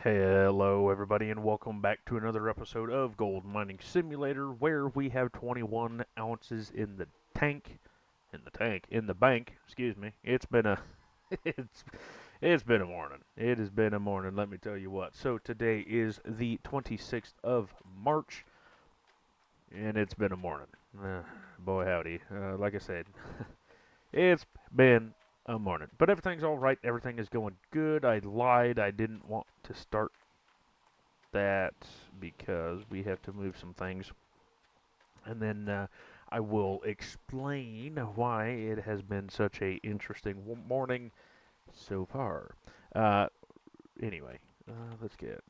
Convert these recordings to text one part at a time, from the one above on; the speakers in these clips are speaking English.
Hello, everybody, and welcome back to another episode of Gold Mining Simulator, where we have 21 ounces in the in the bank. Excuse me. It's been a, it's, it's been a morning. It has been a morning. Let me tell you what. So today is the 26th of March, and it's been a morning. Boy howdy. Like I said, it's been a morning, but everything's all right. Everything is going good. I lied. I didn't want to start that because we have to move some things. And then I will explain why it has been such a interesting morning so far. Uh, anyway, let's get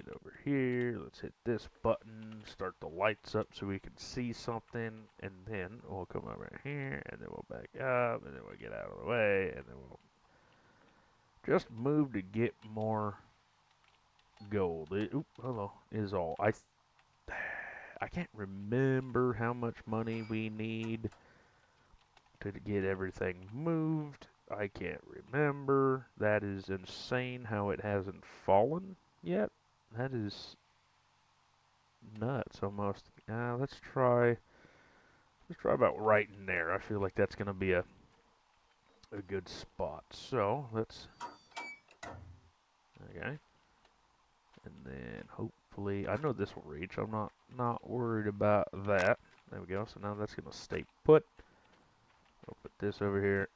over here. Let's hit this button. Start the lights up so we can see something, and then we'll come over here, and then we'll back up, and then we'll get out of the way, and then we'll just move to get more gold. Hello, is all. I can't remember how much money we need to get everything moved. I can't remember. That is insane how it hasn't fallen yet. That is nuts almost. Let's try about right in there. I feel like that's gonna be a good spot. So let's okay. And then hopefully I know this will reach. I'm not worried about that. There we go. So now that's gonna stay put. I'll put this over here.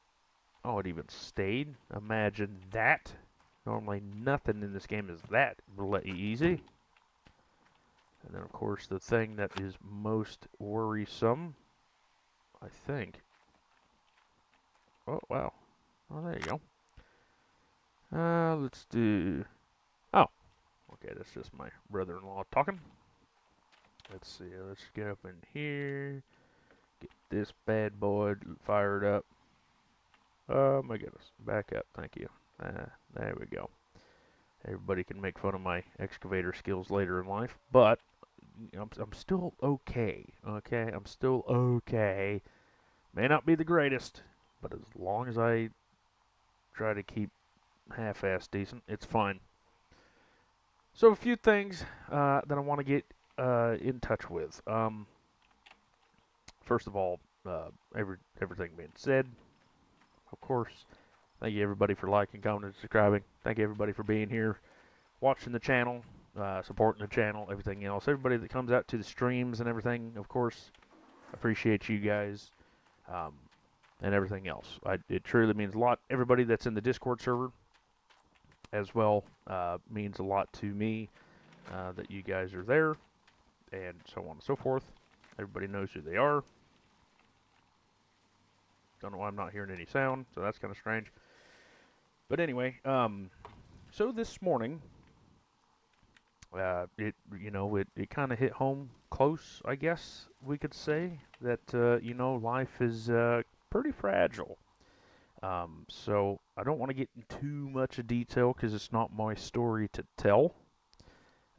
Oh, it even stayed. Imagine that. Normally nothing in this game is that easy. And then of course the thing that is most worrisome, I think. Oh, wow. Oh, there you go. Let's do... Oh, okay, that's just my brother-in-law talking. Let's see, let's get up in here. Get this bad boy fired up. Oh my goodness, back up, thank you. There we go. Everybody can make fun of my excavator skills later in life, but I'm still okay. Okay, I'm still okay. May not be the greatest, but as long as I try to keep half-ass decent, it's fine. So a few things that I want to get in touch with. First of all, everything being said, of course, thank you everybody for liking, commenting, subscribing. Thank you everybody for being here, watching the channel, supporting the channel, everything else. Everybody that comes out to the streams and everything, of course, appreciate you guys um, and everything else. It truly means a lot. Everybody that's in the Discord server as well means a lot to me that you guys are there and so on and so forth. Everybody knows who they are. Don't know why I'm not hearing any sound, so that's kind of strange. But anyway, so this morning, it kind of hit home close, I guess we could say that life is pretty fragile. So I don't want to get in too much of detail because it's not my story to tell.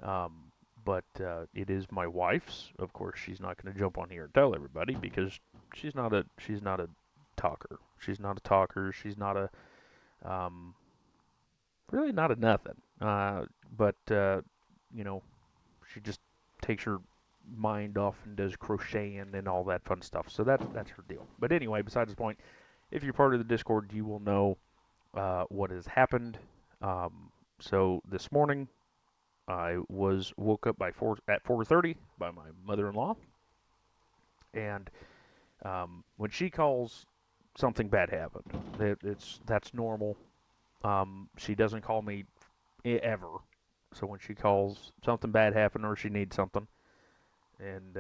Um, but it is my wife's. Of course, she's not going to jump on here and tell everybody because she's not a talker. She's not a talker. She's not a um, really not a nothing. But you know, she just takes her mind off and does crocheting and all that fun stuff. So that's her deal. But anyway, besides the point, if you're part of the Discord, you will know what has happened. So this morning, I was woke up at 4:30 by my mother-in-law, and when she calls, something bad happened. That's normal. She doesn't call me ever. So when she calls, something bad happened or she needs something. And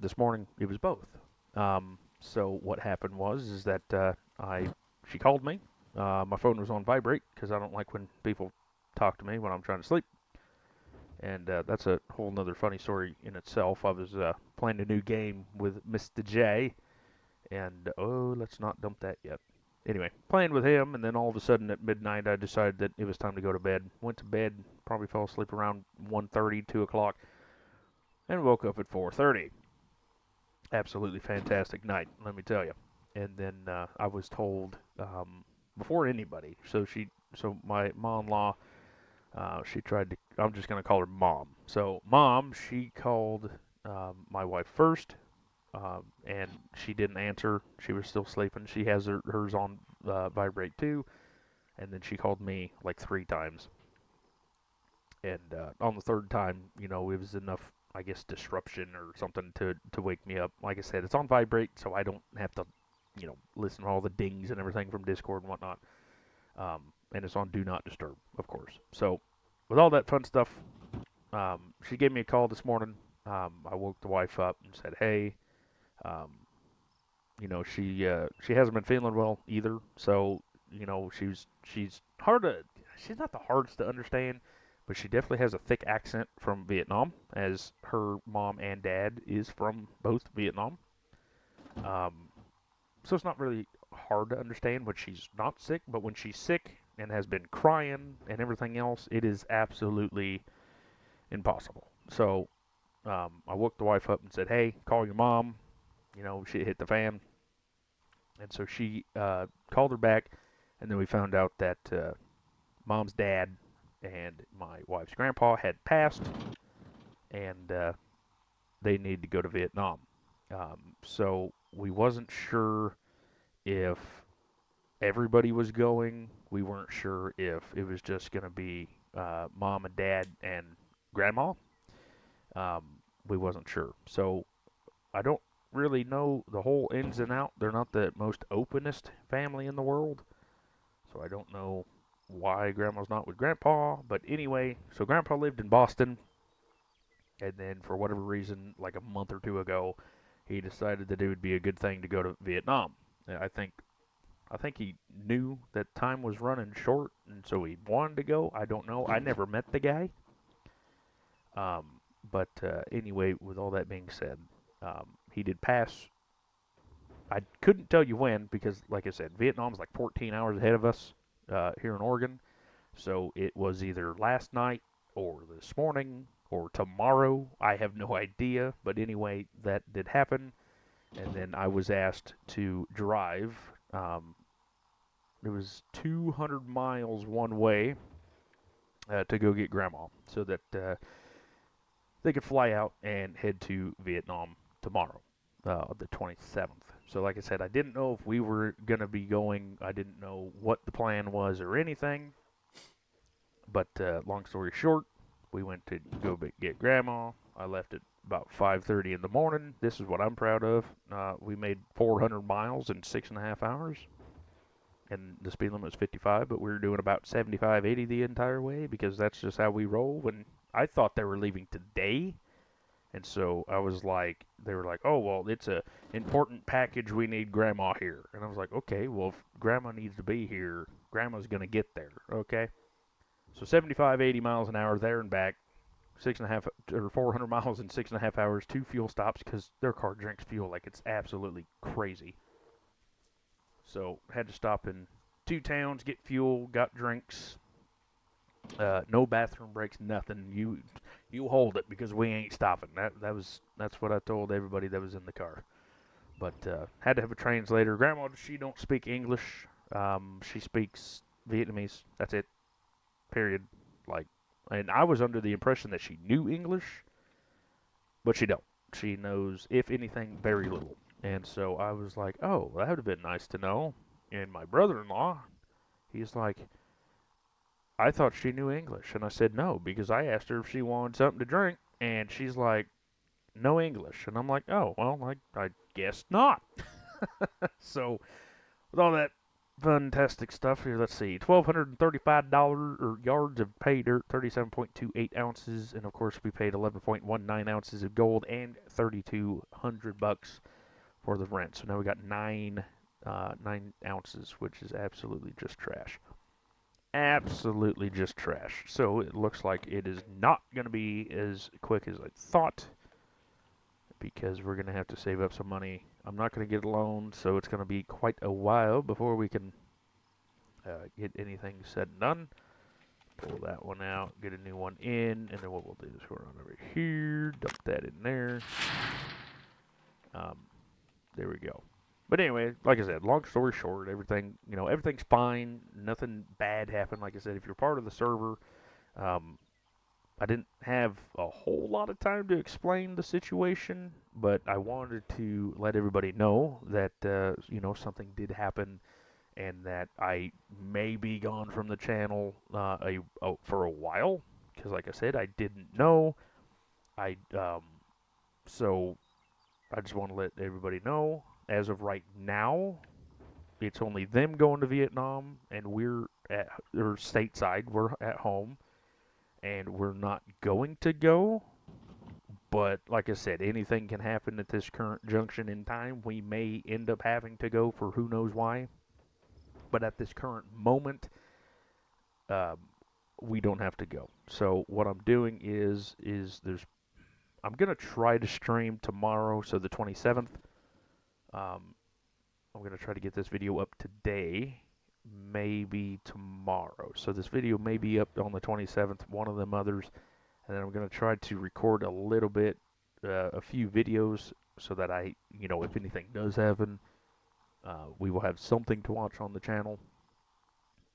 this morning it was both. So what happened was is that she called me. My phone was on vibrate because I don't like when people talk to me when I'm trying to sleep. And that's a whole nother funny story in itself. I was playing a new game with Mr. J, and oh, let's not dump that yet. Anyway, playing with him, and then all of a sudden at midnight, I decided that it was time to go to bed. Went to bed, probably fell asleep around 1:30, 2 o'clock, and woke up at 4:30. Absolutely fantastic night, let me tell you. And then I was told before anybody. So my mom-in-law She tried to. I'm just gonna call her Mom. So Mom, she called my wife first, and she didn't answer. She was still sleeping. She has hers on vibrate too, and then she called me like 3 times. And on the third time, it was enough, I guess, disruption or something to wake me up. Like I said, it's on vibrate, so I don't have to, listen to all the dings and everything from Discord and whatnot. And it's on Do Not Disturb, of course. So with all that fun stuff, she gave me a call this morning. I woke the wife up and said, "Hey, um, she hasn't been feeling well either. So she's hard to she's not the hardest to understand, but she definitely has a thick accent from Vietnam, as her mom and dad is from both Vietnam. Um, so it's not really hard to understand when she's not sick, but when she's sick and has been crying and everything else, it is absolutely impossible. So I woke the wife up and said, "Hey, call your mom." Shit hit the fan. And so she called her back, and then we found out that mom's dad and my wife's grandpa had passed, and they needed to go to Vietnam. So we wasn't sure if everybody was going. We weren't sure if it was just going to be mom and dad and grandma. Um, we wasn't sure. So I don't really know the whole ins and out. They're not the most openest family in the world. So I don't know why Grandma's not with Grandpa. But anyway, so Grandpa lived in Boston, and then for whatever reason, like a month or two ago, he decided that it would be a good thing to go to Vietnam. I think he knew that time was running short, and so he wanted to go. I don't know. I never met the guy. Um, but anyway, with all that being said, he did pass. I couldn't tell you when because, like I said, Vietnam's like 14 hours ahead of us here in Oregon. So it was either last night or this morning or tomorrow. I have no idea. But anyway, that did happen. And then I was asked to drive. It was 200 miles one way to go get Grandma so that they could fly out and head to Vietnam tomorrow, the 27th. So, like I said, I didn't know if we were going to be going. I didn't know what the plan was or anything. But long story short, we went to go get Grandma. I left at about 5:30 in the morning. This is what I'm proud of. We made 400 miles in 6.5 hours, and the speed limit was 55, but we were doing about 75, 80 the entire way because that's just how we roll. When I thought they were leaving today, and so I was like, they were like, "Oh well, it's a important package. We need Grandma here." And I was like, "Okay, well if Grandma needs to be here, Grandma's gonna get there, okay?" So 75, 80 miles an hour there and back, 6.5 or 400 miles in 6.5 hours, 2 fuel stops because their car drinks fuel like it's absolutely crazy. So had to stop in 2 towns, get fuel, got drinks. No bathroom breaks, nothing. You hold it because we ain't stopping. That's what I told everybody that was in the car. But had to have a translator. Grandma, she don't speak English. She speaks Vietnamese. That's it. Period. Like, and I was under the impression that she knew English, but she don't. She knows, if anything, very little. And so I was like, oh, that would have been nice to know. And my brother-in-law, he's like, I thought she knew English. And I said no, because I asked her if she wanted something to drink, and she's like, no English. And I'm like, oh, well, I guess not. So with all that fantastic stuff here, let's see, $1,235 or yards of pay dirt, 37.28 ounces, and of course we paid 11.19 ounces of gold and 3,200 bucks for the rent. So now we got 9 ounces, which is absolutely just trash. Absolutely just trash. So it looks like it is not going to be as quick as I thought because we're going to have to save up some money. I'm not going to get a loan, so it's going to be quite a while before we can get anything said and done. Pull that one out, get a new one in, and then what we'll do is we'll run over here, dump that in there. Um, there we go. But anyway, like I said, long story short, everything's fine. Nothing bad happened. Like I said, if you're part of the server, Um, I didn't have a whole lot of time to explain the situation, but I wanted to let everybody know that something did happen and that I may be gone from the channel for a while because, like I said, I didn't know. I so I just want to let everybody know. As of right now, it's only them going to Vietnam, and we're at or stateside. We're at home, and we're not going to go. But like I said, anything can happen at this current junction in time. We may end up having to go for who knows why. But at this current moment, um, we don't have to go. So what I'm doing is there's I'm gonna try to stream tomorrow, so the 27th. Um, I'm gonna try to get this video up today, maybe tomorrow. So this video may be up on the 27th, one of them others, and then I'm gonna try to record a little bit, a few videos, so that if anything does happen, we will have something to watch on the channel.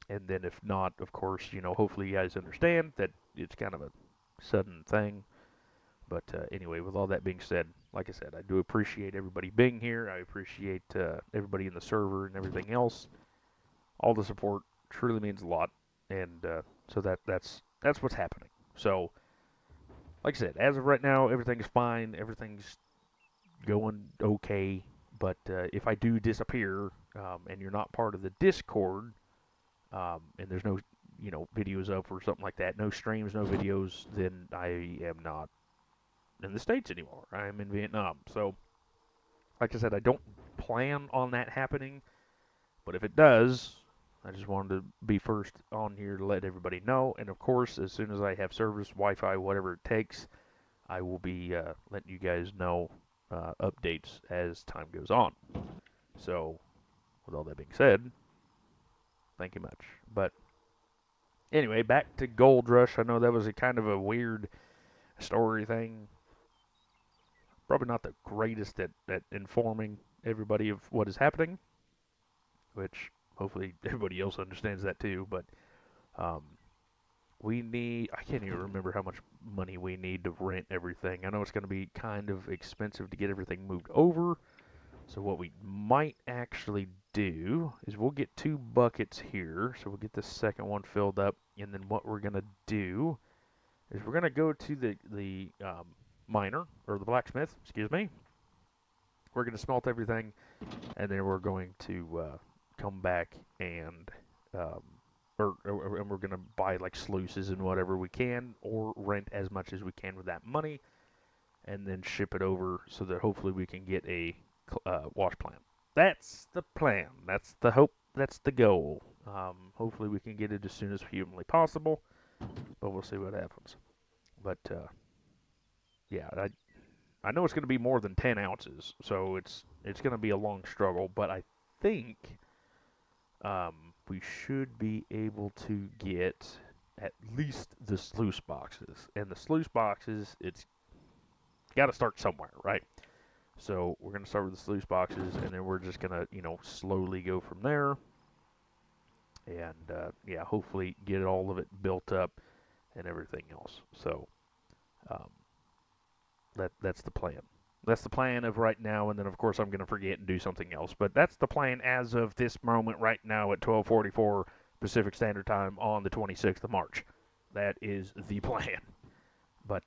And then if not, of course, hopefully you guys understand that it's kind of a sudden thing. But anyway, with all that being said, like I said, I do appreciate everybody being here. I appreciate everybody in the server and everything else. All the support truly means a lot, and so that's what's happening. So, like I said, as of right now, everything's fine. Everything's going okay. But if I do disappear and you're not part of the Discord, and there's no videos up or something like that, no streams, no videos, then I am not in the States anymore. I am in Vietnam. So, like I said, I don't plan on that happening, but if it does, I just wanted to be first on here to let everybody know. And of course, as soon as I have service, Wi-Fi, whatever it takes, I will be letting you guys know updates as time goes on. So, with all that being said, thank you much. But anyway, back to Gold Rush. I know that was a kind of a weird story thing. Probably not the greatest at informing everybody of what is happening, which hopefully everybody else understands that too. But um, I can't even remember how much money we need to rent everything. I know it's going to be kind of expensive to get everything moved over. So what we might actually do is we'll get 2 buckets here. So we'll get the second one filled up. And then what we're going to do is we're going to go to the miner, or the blacksmith, excuse me. We're going to smelt everything, and then we're going to come back and um, and we're going to buy like sluices and whatever we can, or rent as much as we can with that money, and then ship it over so that hopefully we can get a wash plant. That's the plan. That's the hope. That's the goal. Hopefully we can get it as soon as humanly possible, but we'll see what happens. But yeah, I know it's going to be more than 10 ounces, so it's going to be a long struggle. But I think we should be able to get at least the sluice boxes. And the sluice boxes, it's got to start somewhere, right? So we're going to start with the sluice boxes, and then we're just going to, slowly go from there. And, yeah, hopefully get all of it built up and everything else. So um, that's the plan. That's the plan of right now, and then of course I'm going to forget and do something else. But that's the plan as of this moment right now at 12:44 Pacific Standard Time on the 26th of March. That is the plan. But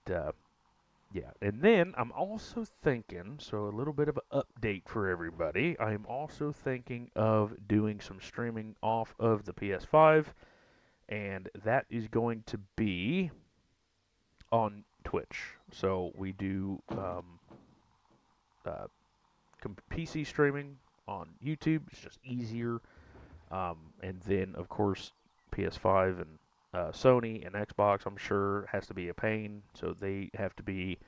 yeah, and then I'm also thinking, so a little bit of an update for everybody. I'm also thinking of doing some streaming off of the PS5, and that is going to be on Twitch. So we do uh, PC streaming on YouTube. It's just easier. And then, of course, PS5 and Sony and Xbox, I'm sure, has to be a pain. So they have to be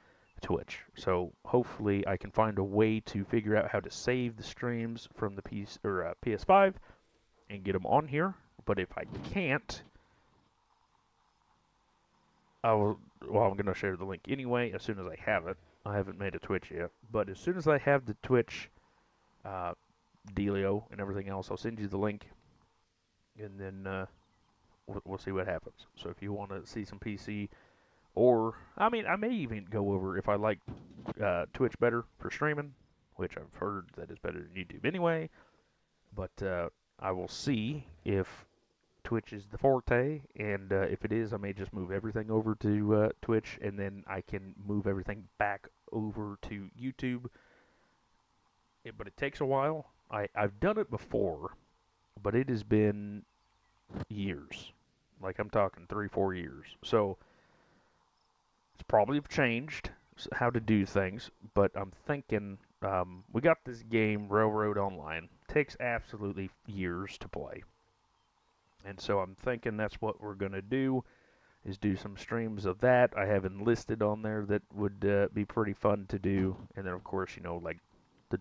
Twitch. So hopefully I can find a way to figure out how to save the streams from the PS5 and get them on here. But if I can't, I'm going to share the link anyway as soon as I have it. I haven't made a Twitch yet. But as soon as I have the Twitch dealio and everything else, I'll send you the link. And then we'll see what happens. So if you want to see some PC, or I mean, I may even go over if I like Twitch better for streaming, which I've heard that is better than YouTube anyway. But I will see if Twitch is the forte, and if it is, I may just move everything over to Twitch, and then I can move everything back over to YouTube. But it takes a while. I've done it before, but it has been years. Like I'm talking 3, 4 years. So it's probably changed how to do things, but I'm thinking we got this game Railroad Online. Takes absolutely years to play, and so I'm thinking that's what we're gonna do is do some streams of that. I have enlisted on there that would be pretty fun to do, and then of course like the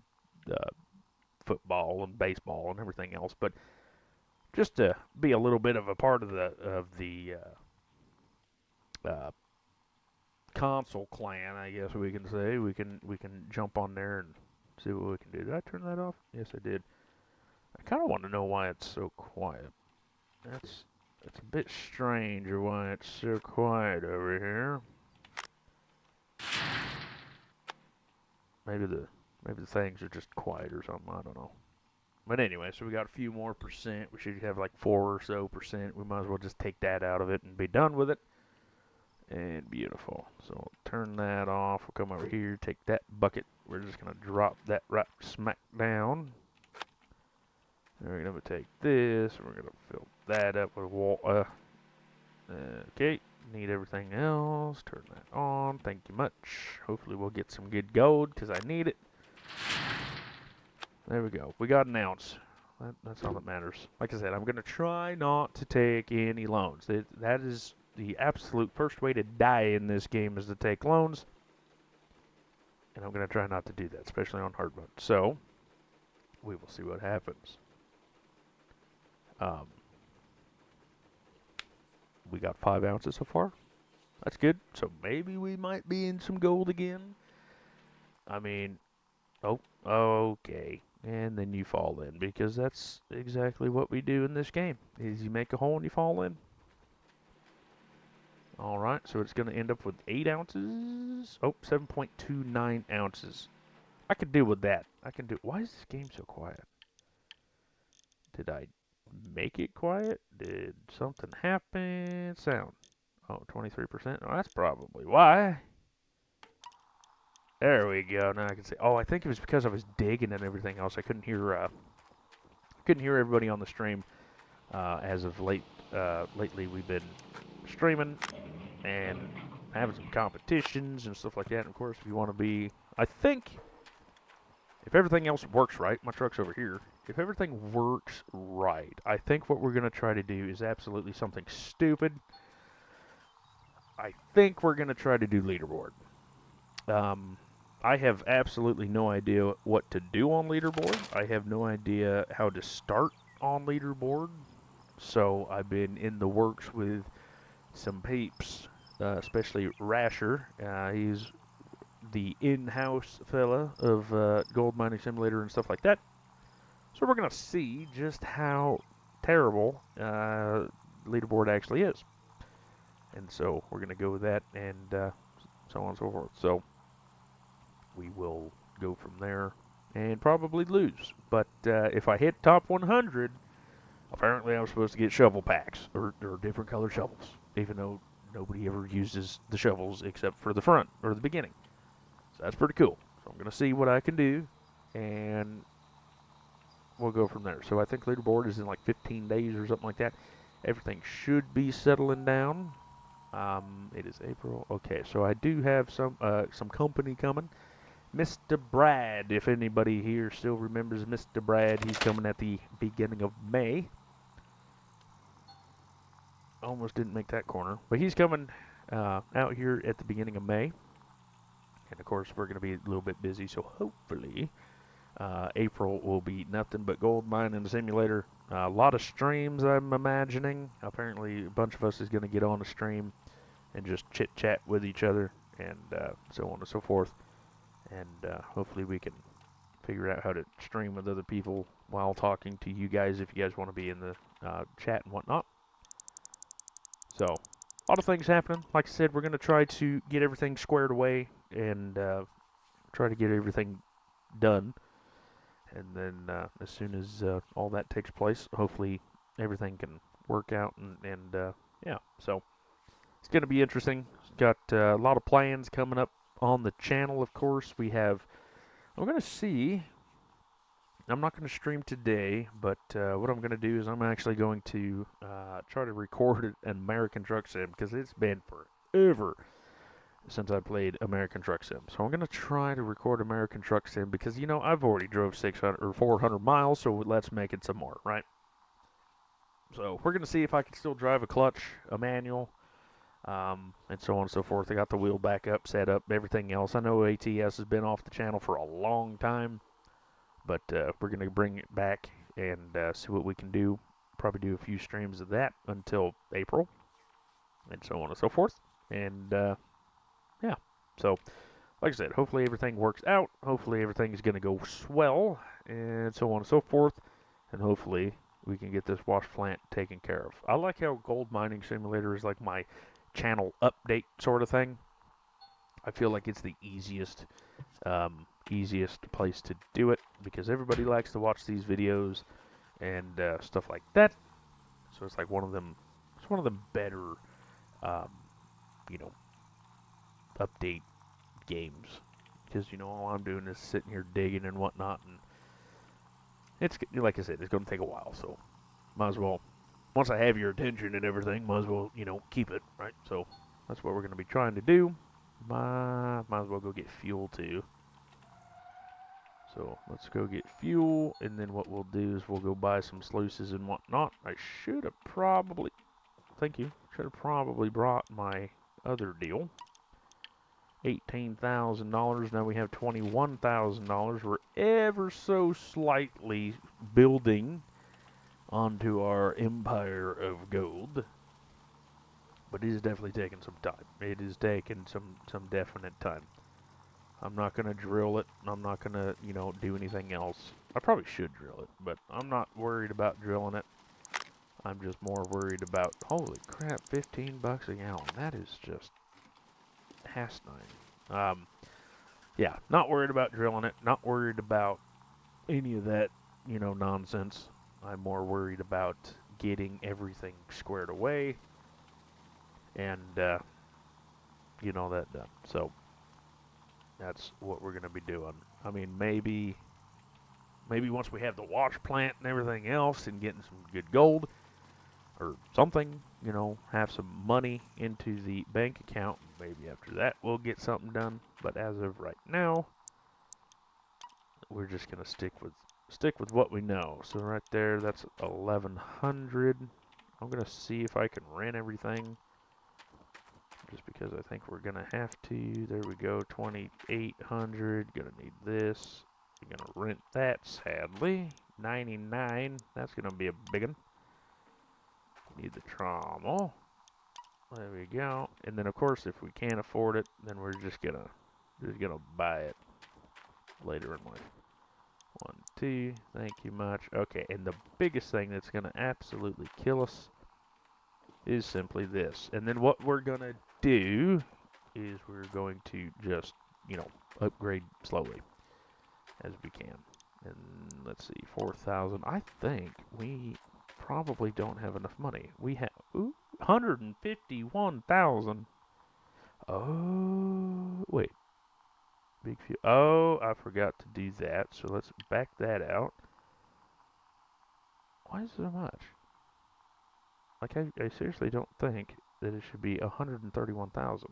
football and baseball and everything else, but just to be a little bit of a part of the console clan, I guess we can say. We can jump on there and see what we can do. Did I turn that off? Yes, I did. I kind of want to know why it's so quiet. That's a bit strange why it's so quiet over here. Maybe the things are just quiet or something. I don't know. But anyway, so we got a few more percent. We should have like 4 or so%. We might as well just take that out of it and be done with it. And beautiful. So we'll turn that off. We'll come over here, take that bucket. We're just going to drop that right smack down. And we're going to take this, and we're going to fill that up with water. Okay, need everything else. Turn that on. Thank you much. Hopefully we'll get some good gold, because I need it. There we go. We got an ounce. That's all that matters. Like I said, I'm going to try not to take any loans. That is the absolute first way to die in this game, is to take loans. And I'm going to try not to do that, especially on hard mode. So, we will see what happens. We got 5 ounces so far. That's good. So maybe we might be in some gold again. I mean, oh, okay. And then you fall in, because that's exactly what we do in this game, is you make a hole and you fall in. Alright, so it's going to end up with 8 ounces. Oh, 7.29 ounces. I could deal with that. Why is this game so quiet? Did I make it quiet? Did something happen? Sound. Oh, 23%. Oh, that's probably why. There we go. Now I can see. Oh, I think it was because I was digging and everything else. I couldn't hear everybody on the stream. As of lately we've been streaming and having some competitions and stuff like that. And of course, if you want to be, I think, if everything else works right, my truck's over here. If everything works right, I think what we're going to try to do is absolutely something stupid. I think we're going to try to do leaderboard. I have absolutely no idea what to do on leaderboard. I have no idea how to start on leaderboard. So I've been in the works with some peeps, especially Rasher. He's the in-house fella of Gold Mining Simulator and stuff like that. So we're going to see just how terrible leaderboard actually is. And so we're going to go with that, and so on and so forth. So we will go from there and probably lose. But if I hit top 100, apparently I'm supposed to get shovel packs, or different colored shovels, even though nobody ever uses the shovels except for the front or the beginning. So that's pretty cool. So I'm going to see what I can do, and we'll go from there. So I think leaderboard is in like 15 days or something like that. Everything should be settling down. It is April. Okay, so I do have some company coming. Mr. Brad, if anybody here still remembers Mr. Brad, he's coming at the beginning of May. Almost didn't make that corner, but he's coming out here at the beginning of May. And of course, we're going to be a little bit busy, so hopefully April will be nothing but gold mining simulator. A lot of streams, I'm imagining. Apparently, a bunch of us is going to get on a stream and just chit-chat with each other, and so on and so forth. And hopefully we can figure out how to stream with other people while talking to you guys, if you guys want to be in the chat and whatnot. So, a lot of things happening. Like I said, we're going to try to get everything squared away and try to get everything done. And then as soon as all that takes place, hopefully everything can work out. And yeah, so it's going to be interesting. Got a lot of plans coming up on the channel, of course. I'm going to see. I'm not going to stream today, but what I'm going to do is I'm actually going to try to record an American Truck Sim because it's been forever since I played American Truck Sim. So I'm going to try to record American Truck Sim because, you know, I've already drove 600 or 400 miles, so let's make it some more, right? So we're going to see if I can still drive a clutch, a manual, and so on and so forth. I got the wheel back up, set up, everything else. I know ATS has been off the channel for a long time, but we're going to bring it back and see what we can do. Probably do a few streams of that until April, and so on and so forth. And yeah, so like I said, hopefully everything works out. Hopefully everything is going to go swell, and so on and so forth. And hopefully we can get this wash plant taken care of. I like how Gold Mining Simulator is like my channel update sort of thing. I feel like it's the easiest place to do it because everybody likes to watch these videos and stuff like that. So it's like one of them. It's one of the better, um, you know, update games because you know all I'm doing is sitting here digging and whatnot, and it's like I said, it's going to take a while. So might as well. Once I have your attention and everything, might as well keep it right. So that's what we're going to be trying to do. Might as well go get fuel too. So let's go get fuel, and then what we'll do is we'll go buy some sluices and whatnot. I should have probably, thank you, should have probably brought my other deal. $18,000, now we have $21,000. We're ever so slightly building onto our empire of gold. But it is definitely taking some time. It is taking some definite time. I'm not going to drill it. I'm not going to, do anything else. I probably should drill it, but I'm not worried about drilling it. I'm just more worried about, holy crap, 15 bucks a gallon. That is just asinine. Yeah, not worried about drilling it. Not worried about any of that, nonsense. I'm more worried about getting everything squared away and, that done. So, that's what we're going to be doing. I mean, maybe once we have the wash plant and everything else and getting some good gold or something, have some money into the bank account, maybe after that we'll get something done. But as of right now, we're just going to stick with what we know. So right there, that's 1100. I'm going to see if I can rent everything. Just because I think we're going to have to. There we go, 2,800. Going to need this. We're going to rent that, sadly. 99. That's going to be a big one. Need the trommel. There we go. And then, of course, if we can't afford it, then we're just going to buy it later in life. 1, 2. Thank you much. Okay, and the biggest thing that's going to absolutely kill us is simply this. And then what we're going to do is we're going to just, upgrade slowly as we can. And let's see, 4,000. I think we probably don't have enough money. We have 151,000. Oh, wait. Big few. Oh, I forgot to do that. So let's back that out. Why is it so much? Like, I seriously don't think that it should be 131,000.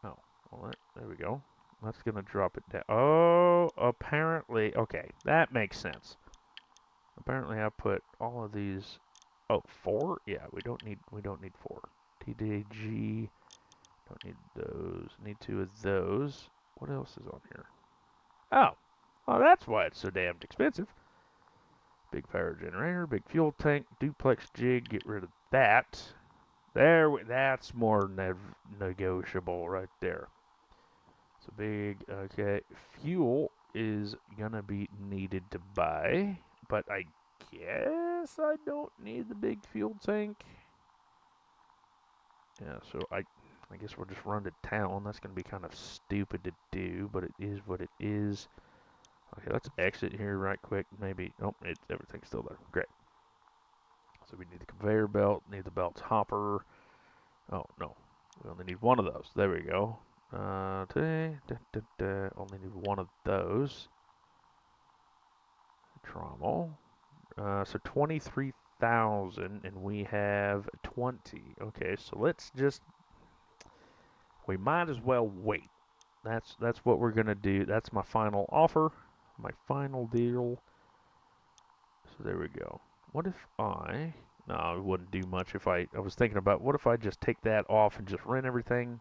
Oh, well, there we go. That's gonna drop it down. Oh, apparently, okay, that makes sense. Apparently, I put all of these. Oh, 4? Yeah, we don't need 4. TDAG. Don't need those. Need 2 of those. What else is on here? Oh, that's why it's so damned expensive. Big power generator, big fuel tank, duplex jig. Get rid of that. That's more negotiable right there. So big, okay. Fuel is gonna be needed to buy, but I guess guess I don't need the big fuel tank. Yeah, so I guess we'll just run to town. That's going to be kind of stupid to do, but it is what it is. Okay, let's exit here right quick. Maybe, oh, everything's still there. Great. So we need the conveyor belt, need the belt's hopper. Oh, no. We only need one of those. There we go. Only need one of those. Trommel. So 23,000, and we have 20. Okay, so let's just, we might as well wait. That's what we're gonna do. That's my final offer, my final deal. So there we go. What if I? No, it wouldn't do much if I was thinking about what if I just take that off and just rent everything.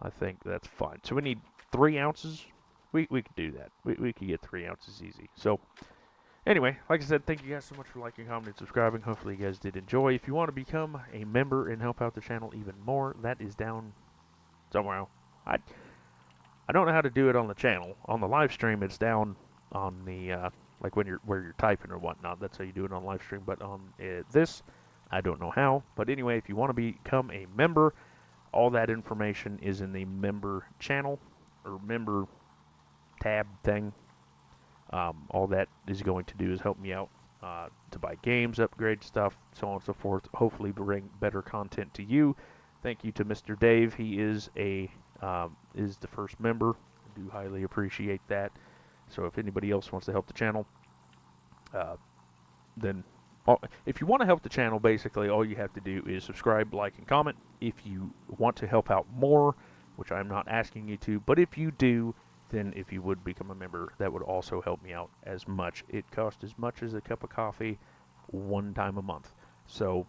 I think that's fine. So we need 3 ounces. We could do that. We could get 3 ounces easy. So anyway, like I said, thank you guys so much for liking, commenting, subscribing. Hopefully you guys did enjoy. If you want to become a member and help out the channel even more, that is down somewhere. I don't know how to do it on the channel. On the live stream, it's down on the like when where you're typing or whatnot. That's how you do it on live stream. But on this, I don't know how. But anyway, if you want to become a member, all that information is in the member channel or member tab thing. All that is going to do is help me out to buy games, upgrade stuff, so on and so forth. Hopefully, bring better content to you. Thank you to Mr. Dave. He is is the first member. I do highly appreciate that. So if anybody else wants to help the channel, uh, then if you want to help the channel, basically all you have to do is subscribe, like, and comment. If you want to help out more, which I'm not asking you to, but if you do, then if you would become a member, that would also help me out as much. It costs as much as a cup of coffee one time a month. So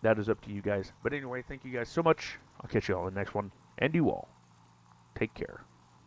that is up to you guys. But anyway, thank you guys so much. I'll catch you all in the next one. And you all, take care.